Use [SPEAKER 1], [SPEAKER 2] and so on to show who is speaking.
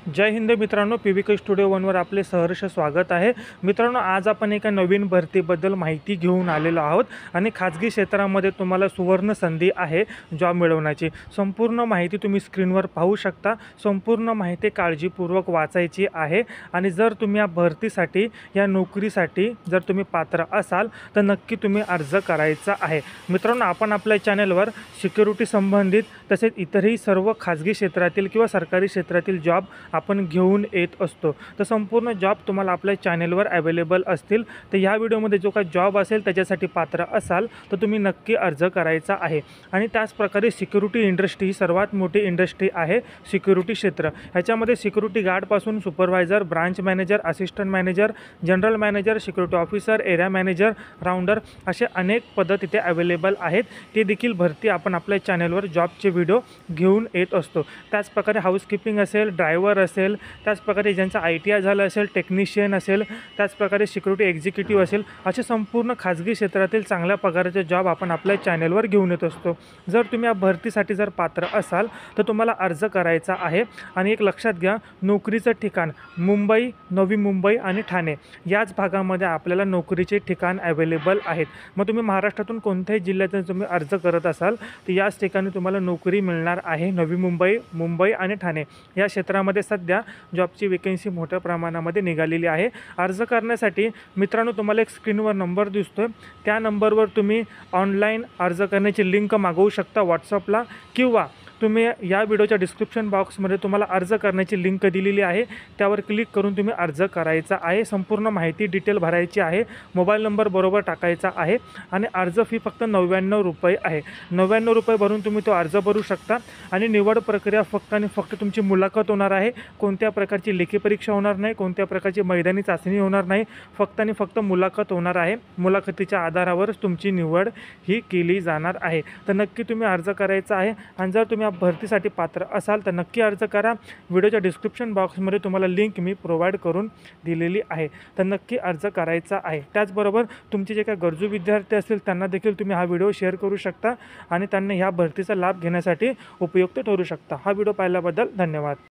[SPEAKER 1] जय हिंद मित्रांनो, पीव्हीके स्टुडिओ वनवर आपले सहर्ष स्वागत आहे। मित्रांनो, आज आपण एका नवीन भरतीबद्दल माहिती घेऊन आलेलो आहोत आणि खाजगी क्षेत्रामध्ये तुम्हाला सुवर्ण संधी आहे जॉब मिळवण्याची। संपूर्ण माहिती तुम्ही स्क्रीनवर पाहू शकता। संपूर्ण माहिती काळजीपूर्वक वाचायची आहे आणि जर तुम्ही या भरतीसाठी या नोकरीसाठी जर तुम्ही पात्र असाल तर नक्की तुम्ही अर्ज करायचा आहे। मित्रांनो, आपण आपल्या चॅनलवर सिक्युरिटी संबंधित तसेच इतरही सर्व खाजगी क्षेत्रातील किंवा सरकारी क्षेत्रातील जॉब आपण घेऊन येत असतो। तर संपूर्ण जॉब तुम्हाला आपल्या चॅनलवर अवेलेबल असतील। तर या व्हिडिओमध्ये जो काही जॉब असेल त्याच्यासाठी पात्र असाल तर तुम्ही नक्की अर्ज करायचा आहे। आणि त्याच प्रकारे सिक्युरिटी इंडस्ट्री ही सर्वात मोठी इंडस्ट्री आहे। सिक्युरिटी क्षेत्र ह्याच्यामध्ये सिक्युरिटी गार्डपासून supervisor, branch manager, assistant manager, general manager, security officer, area manager, rounder असे अनेक पद तिथे अवेलेबल आहेत। ते देखील भरती आपण आपल्या चॅनलवर जॉबचे व्हिडिओ घेऊन येत असतो। त्याचप्रकारे हाऊसकीपिंग असेल, ड्रायव्हर असेल, त्याचप्रकारे ज्यांचं ITI झालं असेल, टेक्निशियन असेल, त्याचप्रकारे सिक्युरिटी एक्झिक्युटिव्ह असेल, असे संपूर्ण खाजगी क्षेत्रातील चांगल्या पगाराचे जॉब आपण आपल्या चॅनलवर घेऊन येत असतो। जर तुम्ही या भरतीसाठी जर पात्र असाल तर तुम्हाला अर्ज करायचा आहे। आणि एक लक्षात घ्या, नोकरीचं ठिकाण मुंबई, नवी मुंबई आणि ठाणे याच भागामध्ये आपल्याला नोकरीचे ठिकाण अवेलेबल आहेत। मग तुम्ही महाराष्ट्रातून कोणत्याही जिल्ह्यातून तुम्ही अर्ज करत असाल तर याच ठिकाणी तुम्हाला नोकरी मिळणार आहे। नवी मुंबई, मुंबई आणि ठाणे या क्षेत्रामध्ये सध्या जॉबची वेकेन्सी मोठ्या प्रमाणामध्ये निघालेली आहे। अर्ज करण्यासाठी मित्रांनो तुम्हाला एक स्क्रीनवर नंबर दिसतोय, त्या नंबरवर तुम्ही ऑनलाईन अर्ज करण्याची लिंक मागवू शकता व्हॉट्सअपला, किंवा तुम्ही या व्हिडिओच्या डिस्क्रिप्शन बॉक्समध्ये तुम्हाला अर्ज करण्याची लिंक दिलेली आहे, त्यावर क्लिक करून तुम्ही अर्ज करायचा आहे। संपूर्ण माहिती डिटेल भरायची आहे, मोबाईल नंबर बरोबर टाकायचा आहे आणि अर्ज फी फक्त 99 रुपये आहे। 99 रुपये भरून तुम्ही तो अर्ज भरू शकता आणि निवड प्रक्रिया फक्त आणि फक्त तुमची मुलाखत होणार आहे। कोणत्या प्रकारची लेखी परीक्षा होणार नाही, कोणत्या प्रकारची मैदानी चाचणी होणार नाही, फक्त आणि फक्त मुलाखत होणार आहे। मुलाखतीच्या आधारावरच तुमची निवड ही केली जाणार आहे। तर नक्की तुम्ही अर्ज करायचा आहे आणि जर तुम्ही भरतीसाठी पात्र असाल तर नक्की अर्ज करा। व्हिडिओच्या डिस्क्रिप्शन बॉक्समध्ये तुम्हाला लिंक मी प्रोव्हाइड करून दिलेली आहे, तर नक्की अर्ज करायचा आहे। त्याचबरोबर तुमचे जे काही गरजू विद्यार्थी असतील त्यांना देखील तुम्ही हा व्हिडिओ शेअर करू शकता आणि त्यांना ह्या भरतीचा लाभ घेण्यासाठी उपयुक्त ठरू शकता। हा व्हिडिओ पाहिल्याबद्दल धन्यवाद।